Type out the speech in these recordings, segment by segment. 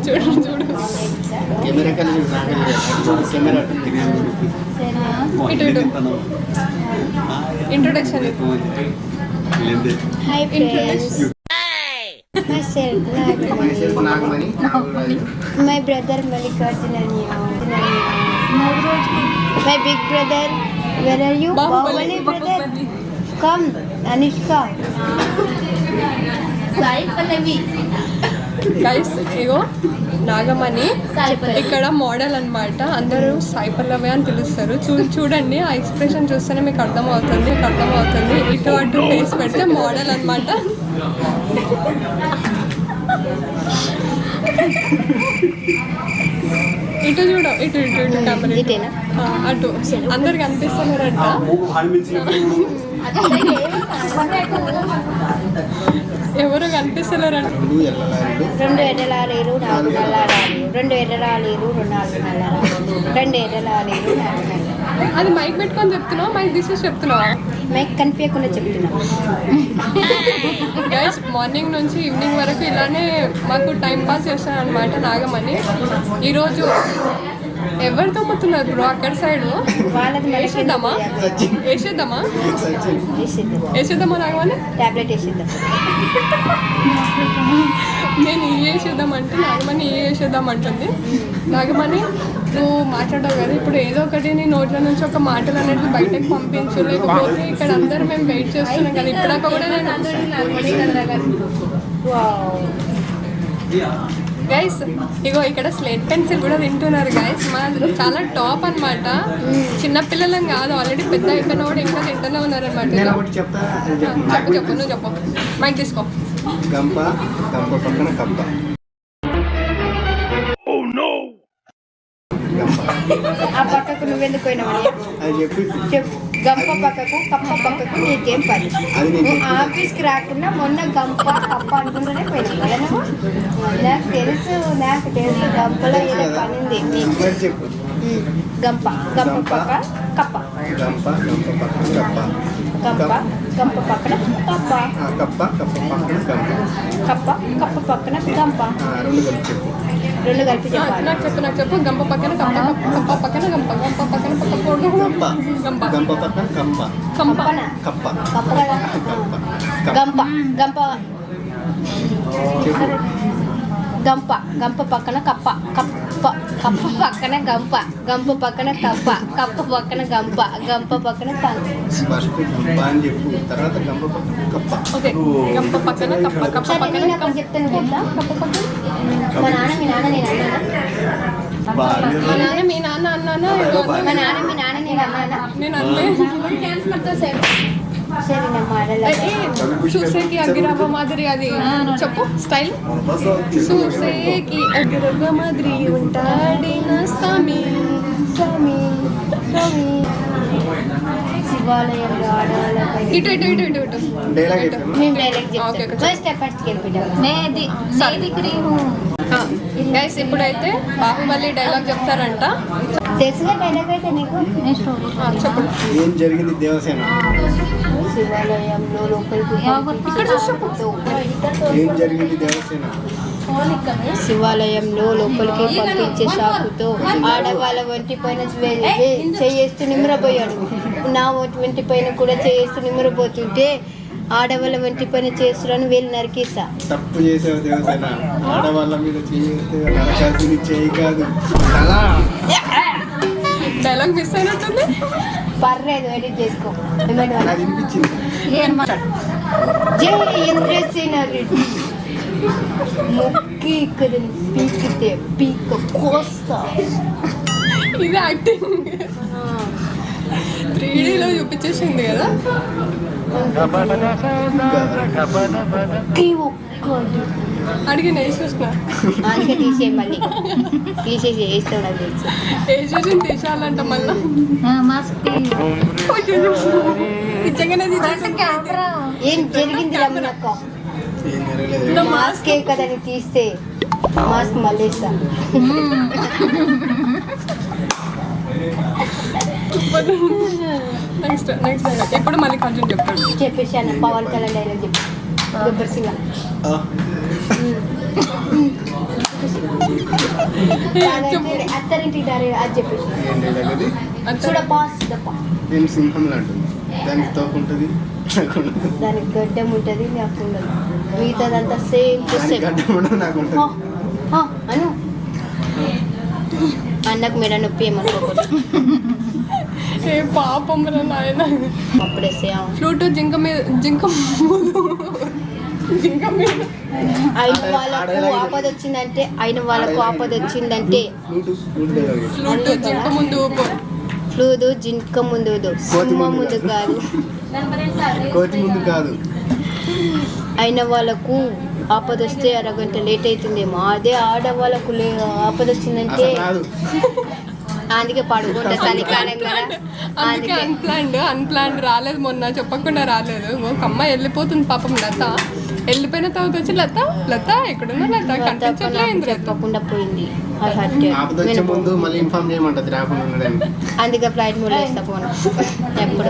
చూడు చూడు camera camera ఇటు ఇటు introduction Hi friends. Myself Nagamani. My brother Mallikarjuna. My big brother. Where are you? Bahubali brother. Come, Anushka. Sai Pallavi. Guys ఇగో నాగమణి ఇక్కడ model అన్నమాట. అందరూ సాయి పల్లవి అని పిలుస్తారు. చూడండి ఆ ఎక్స్ప్రెషన్ చూస్తేనే మీకు అర్థమవుతుంది. ఇటు అటు ఫేస్ పెడితే మోడల్ అన్నమాట. ఇటు చూడు ఇటు ఇటు ఇటు కెమెరా అటు అందరికి అనిపిస్తున్నారంట. ఎవరు కనిపిస్తలేరంట. 2 ఎర్రలారీలు 4 నల్లలారీలు 2 ఎర్రలారీలు 4 నల్లలారీలు 2 ఎర్రలారీలు 4 నల్లలారీలు. అది మైక్ పెట్టుకొని చెప్తున్నావు, మైక్ తీసేసి చెప్తున్నావా? మైక్ కనిపించకుండా చెప్తున్నా. గైస్ మార్నింగ్ నుంచి ఈవినింగ్ వరకు ఇలానే మాకు టైం పాస్ చేస్తాను అనమాట నాగమని. ఈరోజు ఎవరు తమ్ముతున్నారు బ్రో అక్కడ సైడ్? వేసేద్దామా నాగమని? టాబ్లెట్ వేసేద్దాం. నేను ఈ వేసేద్దాం అంటే నాగమని ఈ వేసేద్దాం అంటుంది. నాగమని నువ్వు మాట్లాడవు కదా, ఇప్పుడు ఏదో ఒకటి నీ నోట్ల నుంచి ఒక మాటలు అనేది బయటకు పంపించు. లేకపోతే ఇక్కడ అందరూ మేము వెయిట్ చేస్తున్నాం కదా. ఇప్పుడాక కూడా నేను గైస్ ఇగో ఇక్కడ స్లేట్ పెన్సిల్ కూడా తింటున్నారు గైస్. మా చాలా టాప్ అనమాట. చిన్నపిల్లలం కాదు, ఆల్రెడీ పెద్ద అయిపోయినా కూడా ఇంకా తింటూనే ఉన్నారనమాట. చెప్పు నువ్వు చెప్పు, మైక్ తీసుకో. గంప పక్కన కప్ప. ఆ పక్కకు నువ్వెందుకు పోయినావని చెప్పు. గంప పక్కకు కప్ప పక్కకు నీకేం పని? నువ్వు ఆఫీస్కి రాకుండా మొన్న గంప కప్ప అనుకుంటూనే పోయినావు కదా నువ్వు. నాకు తెలుసు గంపలో ఏదో పని ఉంది నీకు. గంప పక్క కప్ప. గంప పక్కన కప్ప. కప్ప పక్కన గంప. రెండు కలిపి చెప్పాలి. నాకు చెప్పు. గంప పక్కన కప్ప పక్కన గంప పక్కన గంప పక్కన కప్ప పక్కన గంప పక్కన కప్ప పక్కన గంప పక్కన ఓకే. గంప పక్కన కప్ప పక్కన చెప్తాను కదా. మా నాన్న మీ నాన్న నేను అన్నానా? మీ నాన్న అన్నానా? మా నాన్న మీ నాన్న నేను అన్నానా? నేను అనలే. చూసేకి అగిరవ్వ మాదిరి అది చెప్పు స్టైల్. చూసేకి అగిరవ్వ మాదిరి ఉంటాడిన స్వామి. శివాలయంలో ఆడవాళ్ళపై ఇటు మేము డైరెక్ట్ గైస్ ఇప్పుడైతే బాహుబలి డైలాగ్ చెప్తారంట. తెలిసిన డైలాగ్ అయితే నీకు చెప్పు. ఏం జరిగింది దేవసేన? శివాలయంలో లోపలికి ఏం జరిగింది దేవసేన? శివాలయంలో లోపలికి పంపించే సాకుతో ఆడవాళ్ళ వంటి పైన చేస్తూ నిమ్మరపోయాడు. నా వంటి పైన కూడా చేస్తూ నిమ్మరపోతుంటే ఆడవాళ్ళ వంటి పని చేస్తున్నాను వీళ్ళు నరికేసా. తప్పు చేసావు దేవసేన. ఆడవాళ్ళ మీద చేయి కాదు. డైలాగ్ మిస్ అయినట్టుంది. పర్లేదు ఎడిట్ చేసుకో. జై ఇంద్రసేన రెడ్డి ముక్కి ఇక్కడ పీకితే పీక కోస్తా. ఇది యాక్టింగ్ 3Dలో చూపించేసింది కదా. అడిగి వేసేసిన అందుకే తీసే మళ్ళీ తీసేసి వేస్తాడు. అది తెలుసు వేసేసి తీసేయాలంట మళ్ళీ. ఏం జరిగింది రమ్మనక్క? మాస్కే కదా అని తీస్తే మాస్క్ మళ్ళీ ఇస్తా. నెక్స్ట్ ఎప్పుడు మళ్ళీ కొంచెం చెప్తాడు. చెప్పేసాను పవన్ కళ్యాణ్ డైలాగ్ చెప్పి గబ్బర్ సింగ్ అత్తరింటి దారి అది చెప్పేసి ఏం డైలాగ్ అది? చూడ బాస్ దప్ప నేను సింహం లాంటిది, దానికి తోకుంటుంది నాకు ఉండదు. దానికి గడ్డం ఉంటుంది నాకు ఉండదు, మిగతాదంతా సేమ్ టు దానికి సేమ్. గడ్డం ఉండదు, నాకు ఉంటుంది. అను అన్నకు మెడ నొప్పి ఏమనుకోకూడదు. ఏ పాపం రా నాయన. అప్పుడేసే ఫ్లూట్ జింక మీద జింక అయిన వాళ్ళకు ఆపద వచ్చిందంటే ఫ్లూట్ జింక ముందు ఊపు. ఫ్లూదు జింక ముందు సింహ ముందు కాదు, కోతి ముందు కాదు. అయిన వాళ్ళకు ఆపద వస్తే అరగంట లేట్ అవుతుందేమో, అదే ఆడవాళ్ళకు ఆపద వచ్చిందంటే అసలు రాదు. అందుకే పడుకుంటా చలికాలం కదా. అందుకే అన్ప్లాన్డ్ రాలేదు, మొన్న చెప్పకుండా రాలేదు. ఒక అమ్మాయి వెళ్ళిపోతుంది పాపం లత. వెళ్ళిపోయిన తర్వాత వచ్చి లత ఎక్కడున్నా లత కనిపించట్లేదు. చెప్పకుండా పోయింది. ఆపద వచ్చే ముందు మళ్ళీ ఇన్ఫార్మ్ చేయమంటది రాకుండా ఉండడానికి. అందుకే ఫ్లైట్ మూడు వేస్తా ఫోన్ ఎప్పుడు.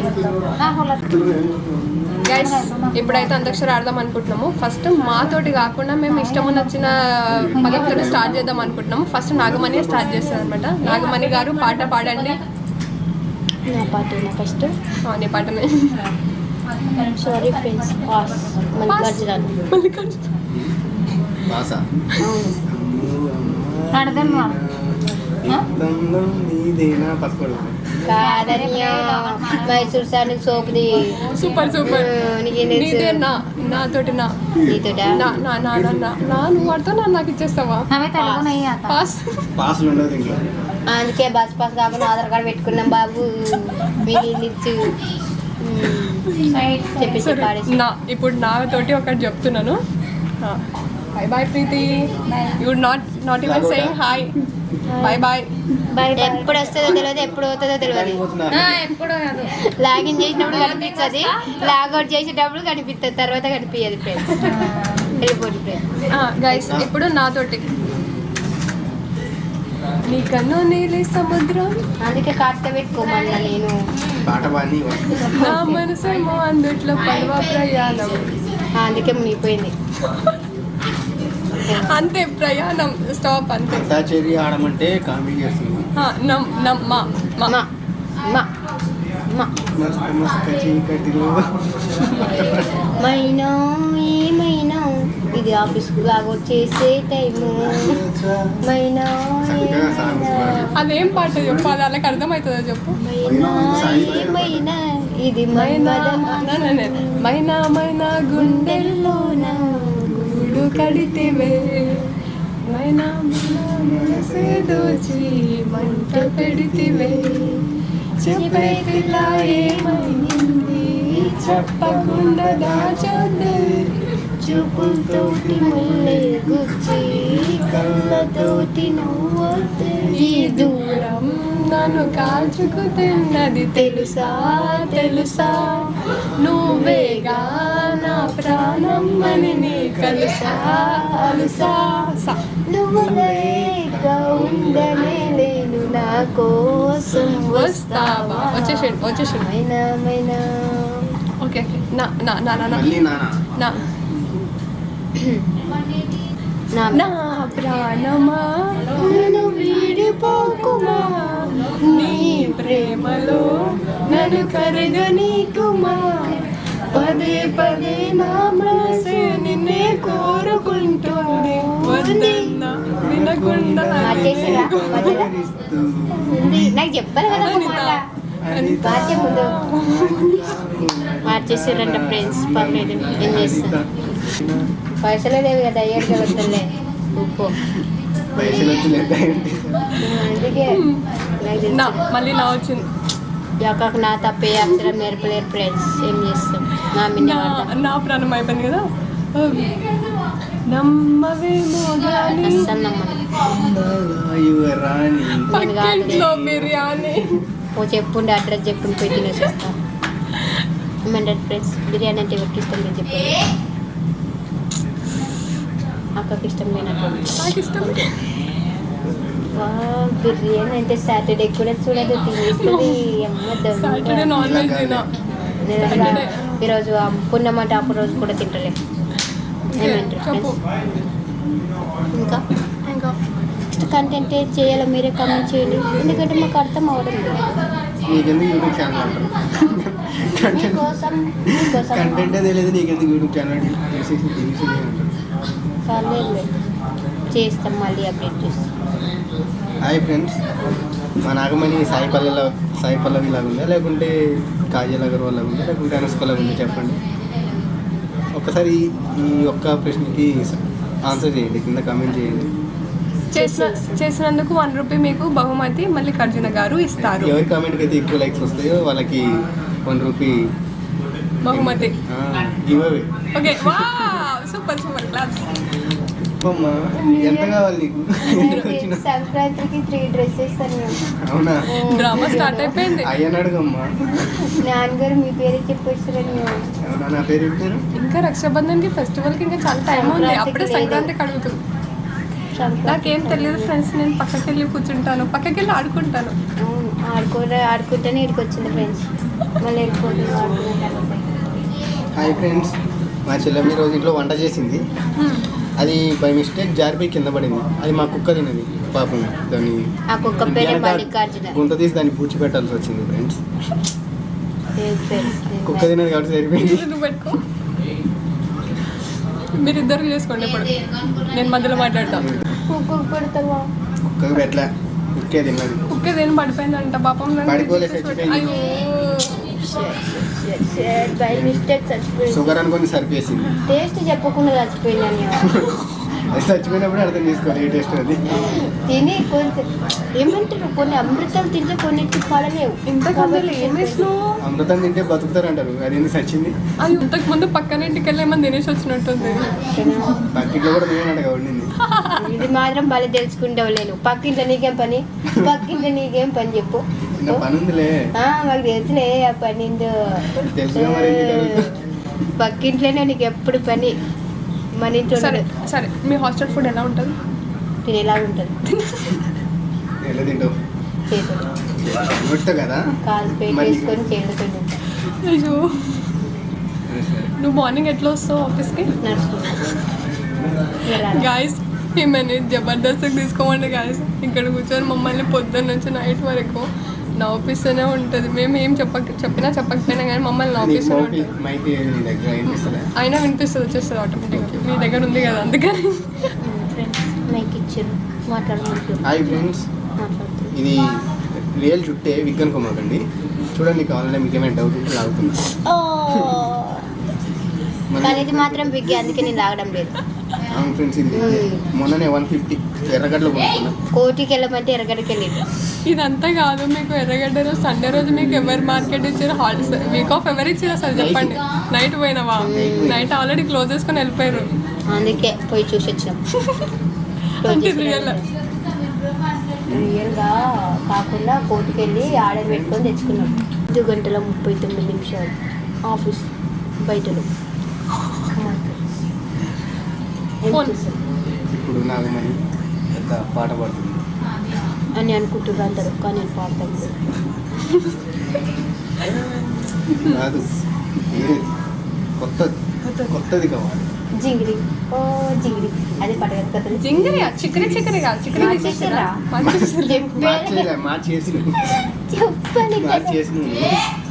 గైస్ ఇప్పుడైతే అంతాక్షరి ఆడదాం అనుకుంటున్నాము. ఫస్ట్ మాతోటి కాకుండా మేము ఇష్టం వచ్చిన పదంతో స్టార్ట్ చేద్దాం అనుకుంటున్నాము. ఫస్ట్ నాగమణి స్టార్ట్ చేస్తారు అనమాట. నాగమణి గారు పాట పాడండి. నా పాట ఫస్ట్ నీ పాటనే. సారీ ఫ్రెండ్స్ పాస్ మల్లికార్జున. భాష నీదేనా పక్కడు కాదన్యా మైసూర్ సాండిల్ సోప్ది. సూపర్ నీదేనా నాతోటి నీతోటా నువ్వు వాడితో నాకు ఇచ్చేస్తావా? పాస్లు ఉండదు ఇంట్లో. అందుకే బస్ పాస్ కాకుండా ఆధార్ కార్డు పెట్టుకున్నాం బాబు. మీకు చెప్పేసి పాడేసి ఇప్పుడు నాతోటి ఒకటి చెప్తున్నాను. Bye Preethi. You not even saying hi. Bye. ఎప్పుడు వస్తుందో తెలియదు, ఎప్పుడు పోతుందో తెలియదు. లాగిన్ చేసినప్పుడు కనిపిస్తుంది, లాగౌట్ చేసేటప్పుడు కనిపిస్తుంది, తర్వాత కనిపించదు ఫ్రెండ్స్. వెళ్ళిపోతుంది ఫ్రెండ్స్. గైస్ ఇప్పుడు నాతోటి. నీ కన్ను నీలి సముద్రం, అందుకే కార్తె పెట్టుకోమన్నా నేను. పాట పాడి నా మనసేమో అందుట్లో పడవ ప్రయాణం. అందుకే మునిగిపోయింది. అంతే ప్రయాణం స్టాప్ అంతే. అంతాక్షరి ఆడమంటే కామెడీ చేస్తుంది. మస్తు మస్తు చీకటిలో మైనా ఏమైనా ఇది ఆఫీస్ లాగౌట్ చేసే టైము. మైనా అదేం పాట చెప్పాలి, వాళ్ళకి అర్థమవుతుందో చెప్పు. మైనా ఏమైనా ఇది మైనా గుండెల్లోన గూడు కడితివే. మైనా మనసే దోచి మంట పెడితివే. చెప్పే పిల్ల ఏమైంది చెప్పకుండా దాచొద్దే. చూపుతోటి ముల్లే గుచ్చి కళ్ళతోటి నవ్వొద్దే. ఈ దూరం నన్ను కాల్చుకు తిన్నది తెలుసా నువ్వేగా నా ప్రాణం అని నీ కలుసా. నువ్వు లేక ఉండలేను, నా కోసం వస్తావా? వచ్చేసి మైనా ఓకే. నా మళ్ళీ నానా నా ప్రాణమా నన్ను వీడిపోకుమా, నీ ప్రేమలో నన్ను కరగనీకుమా. పదే నా మనసే నిన్నే కోరుకుంటుంది. వద్దన్నా వినకుండా నాకు చెప్పాలి కదా ఒక మాట. మార్చే ముందు మార్చేసారంట ఫ్రెండ్స్. పర్లేదు ఏం చేస్తాం, పైసలే లేవు కదా, అయ్యాడు వద్దలే ఉప్పు. పైసలు వచ్చినాయి. అందుకే నాకు తెలుసు. మళ్ళీ నా వచ్చింది. యొక్క నా తప్పే అక్షరం నేర్పలేరు ఫ్రెండ్స్, ఏం చేస్తాం. నా మిన్న నా ప్రాణం అయిపోయింది కదా. నమ్మవేమో గాని అస్సలు నమ్మను. పక్కింట్లో బిర్యానీ. ఓ చెప్పుండి అడ్రస్ చెప్పుండి పోయి తినేసి వస్తా. ఏమంటారు ఫ్రెండ్స్, బిర్యానీ అంటే ఎవరికి ఇష్టం లేదు చెప్పండి. అక్కకి ఇష్టం లేనట్టు. నాకు ఇష్టం. బిర్యానీ అంటే సాటర్డే కూడా చూడదు, తినేస్తుంది. సాటర్డే నాన్ వెజ్ తినా. ఈరోజు పున్నమాట అప్పుడు రోజు కూడా తింటలే. ఏమంటారు చెప్పు. ఇంకా ఇంకా నెక్స్ట్ కంటెంట్ చేయాలో మీరే కామెంట్ చేయండి, ఎందుకంటే మాకు అర్థం అవ్వడం లేదు. నీకెందుకు యూట్యూబ్ ఛానల్ అంటారు? మీకోసం కంటెంటే తెలియదు నీకెందుకు యూట్యూబ్ ఛానల్ తీసేసి అంటారు. పర్లేదు, చేస్తాం, మళ్ళీ అప్డేట్ చేస్తాం. హాయ్ ఫ్రెండ్స్, మా నాగమణి సాయి పల్లవి లాగా ఉందా, లేకుంటే కాజల్ అగర్వాల్ లాగా ఉందా, లేకుంటే అనుష్క లాగా ఉందా చెప్పండి. ఒక్కసారి ఈ ఒక్క ప్రశ్నకి ఆన్సర్ చేయండి, కింద కామెంట్ చేయండి. చేసినందుకు 1 రూపీ మీకు బహుమతి మల్లికార్జున గారు ఇస్తారు. ఎవరి కామెంట్కి అయితే ఎక్కువ లైక్స్ వస్తాయో వాళ్ళకి 1 రూపీ బహుమతి. Give away. Okay, super super class. ఎంత కావాలి నీకు? సంక్రాంతికి 3 డ్రెస్సెస్ అని. అవునా? డ్రామా స్టార్ట్ అయిపోయింది. అయ్యని అడుగమ్మా. నాన్నగారు మీ పేరే చెప్పేస్తారని. అవునా? నా పేరు చెప్పారు. ఇంకా రక్షాబంధన్ కి ఫెస్టివల్ కి ఇంకా చాలా టైం ఉంది, అప్పుడే సంక్రాంతికి అడుగుతుంది. నాకేం తెలియదు ఫ్రెండ్స్, నేను పక్కకి వెళ్ళి కూర్చుంటాను, పక్కకి వెళ్ళి ఆడుకుంటాను. ఆడుకుంటేనే ఇక్కడికి వచ్చింది ఫ్రెండ్స్, మళ్ళీ వెళ్ళిపోతుంది. హాయ్ ఫ్రెండ్స్, మా చెల్లెమ్మ రోజు ఇంట్లో వంట చేసింది. అది బై మిస్టేక్ జారిపోయి కింద పడింది. అది మా కుక్క తినది పాపం. దాన్ని ఆ కుక్క పేరే మల్లికార్జున. గుంత తీసి దాన్ని పూడ్చి పెట్టాల్సి వచ్చింది ఫ్రెండ్స్. కుక్క తినది కాబట్టి సరిపోయింది. నువ్వు పెట్టుకో, మీరిద్దరు చేసుకోండి. ఇప్పుడు నేను మధ్యలో మాట్లాడతాను. కుక్కకు పెడతావా? కుక్కకు పెట్టలే, కుక్కే తిన్నది. కుక్క దేని పడిపోయిందంట పాపం. పడిపోలే, చచ్చిపోయింది. అయ్యో, బై మిస్టేక్ చచ్చిపోయింది. షుగర్ అనుకుని సరిపేసింది. టేస్ట్ చెప్పకుండా చచ్చిపోయిందని. అది చచ్చిపోయినప్పుడు అర్థం చేసుకోవాలి ఏ టేస్ట్ అది. తిని కొంచెం ఏమంటారు, కొన్ని అమృతాలు తింటే కొన్నిటికి పడలేవు. ఇంతకు ఏం వేసినావు? అమృతం తింటే బతుకుతారు అంటారు, అది ఎందుకు చచ్చింది? అది ఇంతకు ముందు పక్కన ఇంటికి వెళ్ళి ఏమన్నా తినేసి వచ్చినట్టుంది. పక్కింట్లో కూడా నేనంటగా ఉండింది. ఇది మాత్రం భలే తెలుసుకుంటావులేను. పక్కింట్లో నీకేం పని, పక్కింట్లో నీకేం పని చెప్పు. పని ఉందిలే, మాకు తెలుసులే ఆ పని ఏందో. తెలుసుగా మరి ఎందుకు? పక్కింట్లోనే నీకు ఎప్పుడు పని. మన ఇంట్లో సరే సరే, మీ హాస్టల్ ఫుడ్ ఎలా ఉంటుంది? తిని ఎలా ఉంటుంది? ఎలా తింటావు? చేతులు ముట్ట కదా, కాలు పేట్ వేసుకొని చేతులతో తింటాం. అయ్యో, నువ్వు మార్నింగ్ ఎట్లా వస్తావు ఆఫీస్కి? గాయస్, ఈమెని జబర్దస్త్కి తీసుకోమండి గాయస్. ఇక్కడ కూర్చొని మమ్మల్ని పొద్దున్న నుంచి నైట్ వరకు నవ్విస్తూనే ఉంటుంది. మేము ఏం చెప్పినా చెప్పకపోయినా కానీ మమ్మల్ని నవ్విస్తూనే ఉంటుంది. అయినా వినిపిస్తుంది, వచ్చేస్తుంది ఆటోమేటిక్గా. మీ దగ్గర ఉంది కదా, అందుకని. మైక్ ఇచ్చారు, మాట్లాడుకుంటారు. హాయ్ ఫ్రెండ్స్, ఇది రియల్ చుట్టే, విగ్ అనుకోమాకండి. చూడండి, కావాలంటే మీకు ఏమైనా డౌట్ ఉంటే లాగుతున్నా. కానీ ఇది మాత్రం బిగ్, అందుకే నేను లాగడం లేదు. అవును ఫ్రెండ్స్, ఇది మొన్ననే 150 ఎర్రగడ్డలు కొనుక్కున్నా. కోటికి వెళ్ళమంటే ఎర్రగడ్డకి వెళ్ళి. ఇదంతా కాదు, మీకు ఎర్రగడ్డ రోజు సండే రోజు మీకు ఎవరు మార్కెట్ ఇచ్చారు? హాలిడేస్, వీక్ ఆఫ్ ఎవరు ఇచ్చారు అసలు చెప్పండి? నైట్ పోయినావా? నైట్ ఆల్రెడీ క్లోజ్ చేసుకొని వెళ్ళిపోయారు. అందుకే పోయి చూసి వచ్చినాం. రియల్గా కాకుండా కోటికి వెళ్ళి ఆర్డర్ పెట్టుకొని తెచ్చుకున్నాం. 5 గంటల 39 నిమిషాలు ఆఫీస్ బయటలో. ఇప్పుడు నాగమణి పెద్ద పాట పాడుతుంది అని అనుకుంటున్నారు అందరూ, కానీ నేను పాడతాను. కాదు, కొత్తది కావాలి. జింగిరి ఓ జింగిరి, అదే పాట కదా. జింగిరి చిక్కరి చిక్కరి కాదు, చిక్కరి చెప్పాలి.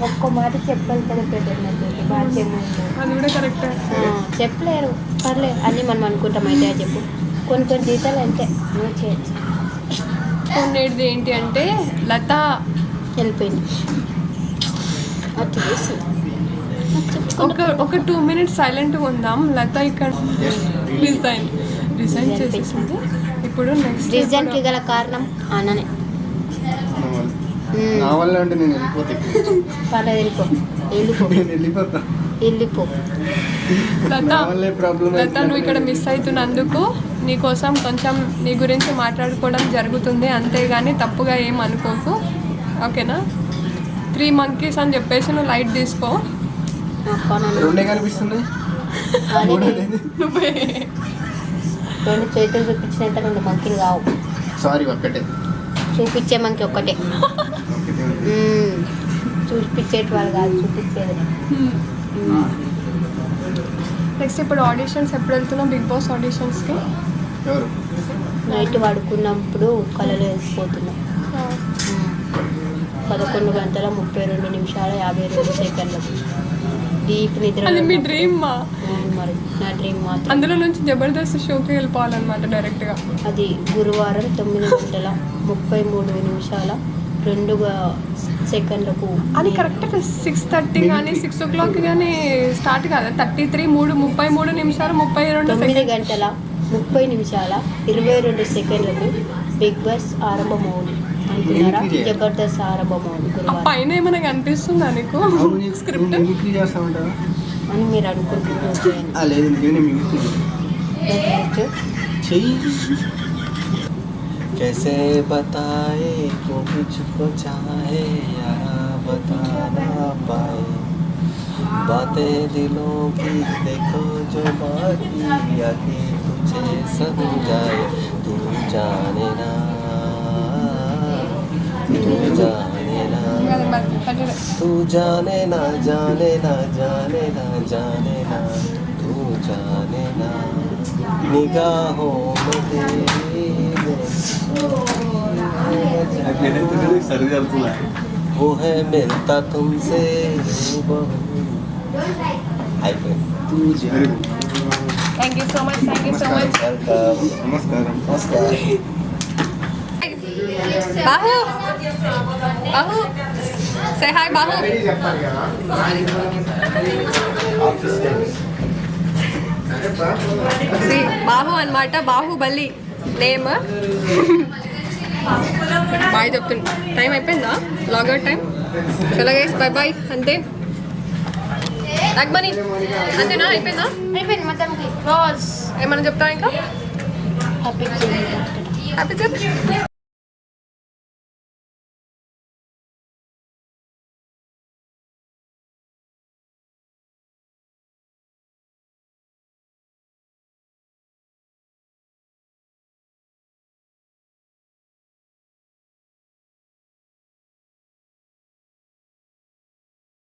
ఒక్క మాట చెప్పాలి కదా పెట్టినట్టు. అది కూడా కరెక్ట్. చెప్పలేరు, పర్లేదు అన్నీ మనం అనుకుంటాం. అయితే చెప్పు, కొన్ని జీతాలు అంటే నువ్వు చేయొచ్చు. కొన్నేటిది ఏంటి అంటే లత వెళ్ళిపోయింది. అది ఒక 2 minutes సైలెంట్గా ఉందాం. లత ఇక్కడ రిజైన్ చేసేసింది. ఇప్పుడు నెక్స్ట్ రిజైన్కి గల కారణం అన్ననే. నా వల్ల అంటే నేను వెళ్ళిపోతే పర్లేదు, వెళ్ళిపో. లత, నువ్వు ఇక్కడ మిస్ అవుతున్నందుకు నీకోసం కొంచెం నీ గురించి మాట్లాడుకోవడం జరుగుతుంది, అంతేగాని తప్పుగా ఏం అనుకోకు, ఓకేనా? 3 monkeys అని చెప్పేసి నువ్వు లైట్ తీసుకో. రెండే కనిపిస్తుంది. 2 చేతులు చూపించినంత 2 మంకీలు కావు. సారీ, ఒక్కటే చూపించే మంకి ఒక్కటే. చూపించేటి వాళ్ళు కాదు, చూపించేది. నెక్స్ట్ ఇప్పుడు ఆడిషన్స్ ఎప్పుడు వెళ్తున్నావు? బిగ్ బాస్ ఆడిషన్స్కి ఎవరు? నైట్ పడుకున్నప్పుడు కళలు వేసిపోతున్నాం. 11 గంటల 32 నిమిషాల 52 సెకండ్లకు డీప్ నిద్ర. అది మీ డ్రీమ్ మా? మరి నా డ్రీమ్ మాత్రం. అందులో నుంచి జబర్దస్త్ షోకి వెళ్ళిపోవాలన్నమాట డైరెక్ట్గా. అది గురువారం 9 గంటల 33 నిమిషాల 2 సెకండ్లకు. అది కరెక్ట్గా 6:30 కానీ 6 o'clock కానీ స్టార్ట్ కాదు. 33 33 నిమిషాలు 32 9 సెకండ్లు. గంటల 30 నిమిషాల 22 సెకండ్లకు బిగ్ బాస్ ఆరంభమవును అనుకున్నారా? జబర్దస్త్ ఆరంభమవును ఆ గురువారం పైన ఏమైనా కనిపిస్తుందా నీకు స్క్రిప్ట్? మిమిక్రీ చేస్తామంటారా? అని మీరు అనుకుంటున్నారు. చేయండి. లేదు, నేను మిమిక్రీ చెయ్యి. कैसे बताए क्यों तुझको चाहे यारा बता ना पाए बातें दिलों की देखो जो बाकी आके तुझे समझाए तू जाने ना तू जाने ना तू जाने ना जाने ना जाने ना जाने ना तू जाने ना निगाहों में तेरी वो है मिलता तुमसे థ్యాంక్ యూ సో మచ్. నమస్కారం. బాహు బాహు సే హాయ్ బాహు. బాహు అన్నమాట, బాహుబలి నేమ్. బాయ్ చెప్తున్నా. టైం అయిపోయిందా? Logout time. చలో గైస్, బై బాయ్. అంతే నాగమణి, అంతేనా? అయిపోయిందా? అయిపోయింది మొత్తం. రోజ్ ఏమన్నా చెప్తావా ఇంకా? Happy happy